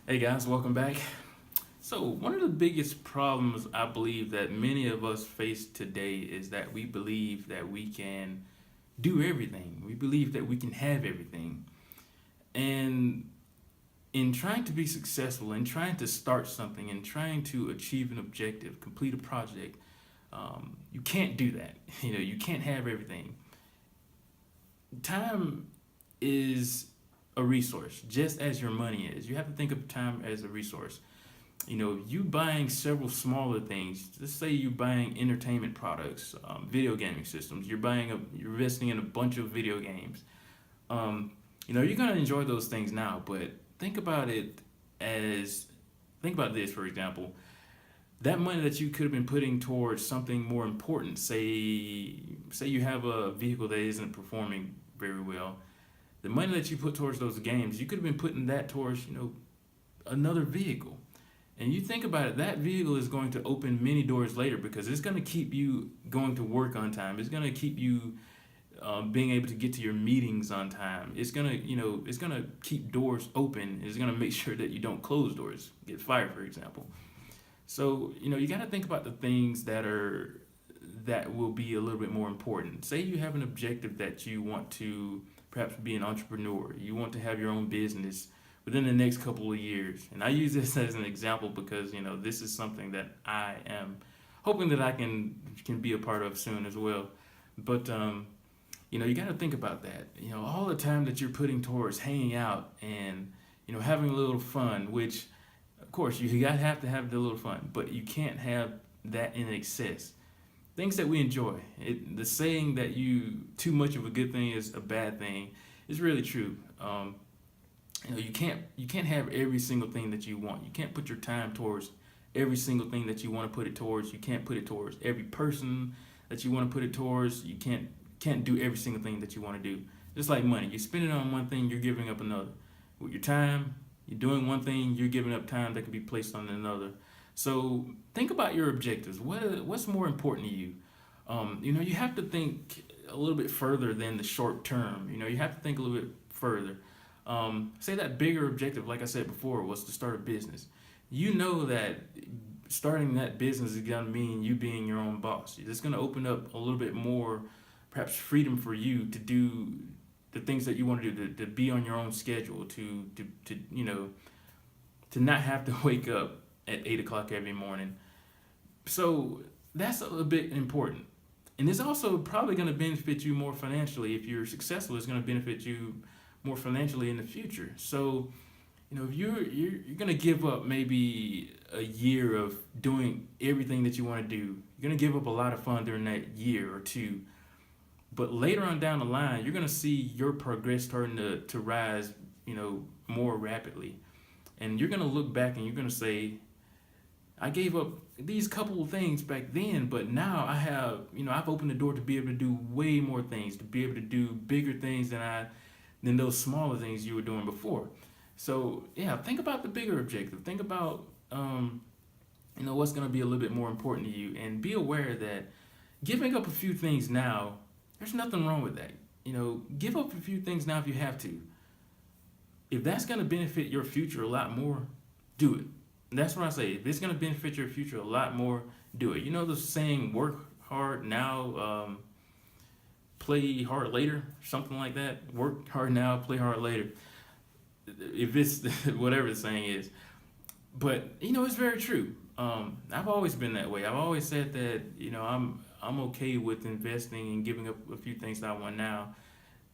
Hey guys, welcome back. So, one of the biggest problems I believe that many of us face today is that we believe that we can do everything. We believe that we can have everything. And in trying to be successful, in trying to start something, in trying to achieve an objective, complete a project, you can't do that. You can't have everything. Time is a resource, just as your money is. You have to think of time as a resource. You buying several smaller things. Let's say you're buying entertainment products, video gaming systems. You're investing in a bunch of video games. Um, you're gonna enjoy those things now, but think about it as think about this, for example. That money that you could have been putting towards something more important. Say you have a vehicle that isn't performing very well. The money that you put towards those games, you could have been putting that towards another vehicle. And you think about it, that vehicle is going to open many doors later because it's going to keep you going to work on time. It's going to keep you being able to get to your meetings on time. It's gonna keep doors open. It's gonna make sure that you don't close doors, get fired, for example. So you got to think about the things that will be a little bit more important. Say you have an objective that you want to perhaps be an entrepreneur. You want to have your own business within the next couple of years. And I use this as an example because this is something that I am hoping that I can be a part of soon as well. But you got to think about that. All the time that you're putting towards hanging out and having a little fun, which of course you gotta have to have the little fun, but you can't have that in excess. Things that we enjoy. The saying that you too much of a good thing is a bad thing is really true. You can't have every single thing that you want. You can't put your time towards every single thing that you want to put it towards. You can't put it towards every person that you want to put it towards. You can't do every single thing that you want to do. Just like money, you spend it on one thing, you're giving up another. With your time, you're doing one thing, you're giving up time that can be placed on another. So think about your objectives. What's more important to you? You have to think a little bit further than the short term. You have to think a little bit further. Say that bigger objective, like I said before, was to start a business. You know that starting that business is gonna mean you being your own boss. It's gonna open up a little bit more, perhaps freedom for you to do the things that you want to do, to be on your own schedule, to not have to wake up at 8 o'clock every morning. So that's a bit important. And it's also probably going to benefit you more financially. If you're successful, it's going to benefit you more financially in the future. So, if you're going to give up maybe a year of doing everything that you want to do, you're going to give up a lot of fun during that year or two. But later on down the line, you're going to see your progress starting to rise, more rapidly. And you're going to look back and you're going to say, I gave up these couple of things back then, but now I've opened the door to be able to do way more things, to be able to do bigger things than those smaller things you were doing before. So yeah, think about the bigger objective. Think about what's going to be a little bit more important to you, and be aware that giving up a few things now, there's nothing wrong with that. Give up a few things now if you have to. If that's going to benefit your future a lot more, do it. And that's what I say. If it's going to benefit your future a lot more, do it. You know the saying, work hard now, play hard later, something like that. Work hard now, play hard later. If it's whatever the saying is. But, it's very true. I've always been that way. I've always said that, I'm okay with investing and giving up a few things that I want now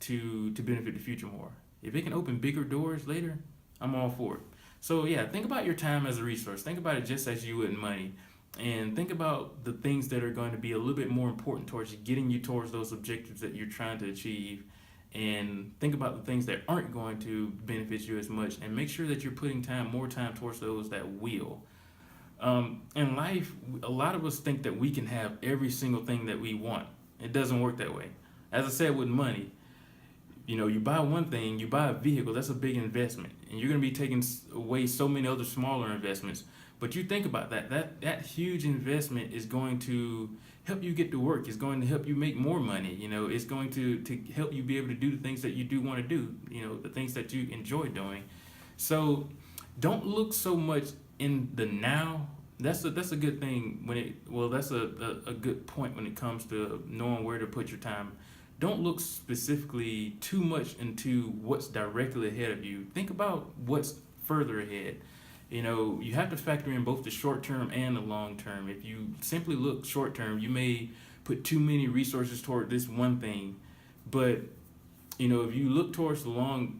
to benefit the future more. If it can open bigger doors later, I'm all for it. So yeah, think about your time as a resource. Think about it just as you would money. And think about the things that are going to be a little bit more important towards you, getting you towards those objectives that you're trying to achieve. And think about the things that aren't going to benefit you as much, and make sure that you're putting more time towards those that will. In life, a lot of us think that we can have every single thing that we want. It doesn't work that way. As I said with money, you buy one thing, you buy a vehicle, that's a big investment. And you're going to be taking away so many other smaller investments. But you think about that huge investment is going to help you get to work. It's going to help you make more money. It's going to help you be able to do the things that you do want to do, the things that you enjoy doing. So Don't look so much in the now. That's a good thing when it well that's a good point when it comes to knowing where to put your time. Don't look specifically too much into what's directly ahead of you. Think about what's further ahead. You have to factor in both the short term and the long term. If you simply look short term, you may put too many resources toward this one thing. But if you look towards the long,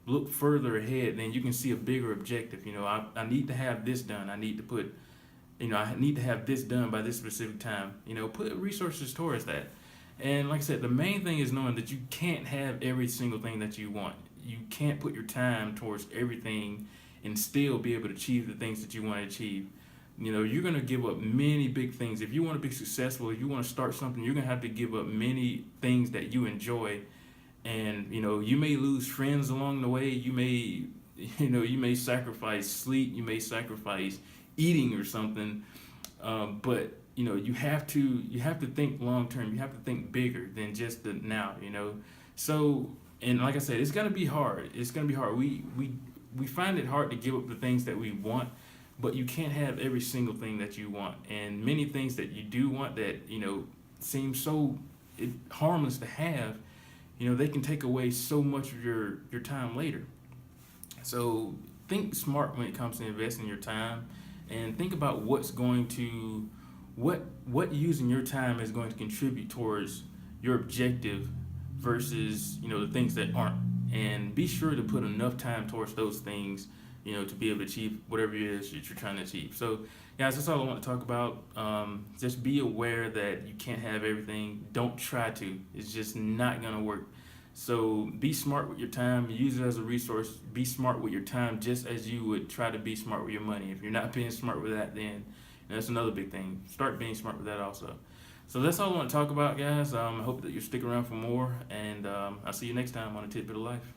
look further ahead, then you can see a bigger objective. I need to have this done. I need to put, I need to have this done by this specific time. Put resources towards that. And like I said, the main thing is knowing that you can't have every single thing that you want. You can't put your time towards everything and still be able to achieve the things that you want to achieve. You're going to give up many big things. If you want to be successful, if you want to start something, you're going to have to give up many things that you enjoy. And, you may lose friends along the way. You may sacrifice sleep. You may sacrifice eating or something. But you have to think long term. You have to think bigger than just the now. So, and like I said, it's gonna be hard. It's gonna be hard. We find it hard to give up the things that we want, but you can't have every single thing that you want. And many things that you do want that seem so harmless to have, they can take away so much of your time later. So think smart when it comes to investing your time, and think about what using your time is going to contribute towards your objective versus the things that aren't, and be sure to put enough time towards those things to be able to achieve whatever it is that you're trying to achieve. So guys, that's all I want to talk about. Just be aware that you can't have everything. Don't try to. It's just not gonna work. So be smart with your time. Use it as a resource. Be smart with your time just as you would try to be smart with your money. If you're not being smart with that, then that's another big thing. Start being smart with that also. So that's all I want to talk about, guys. I hope that you stick around for more, and I'll see you next time on A Tidbit of Life.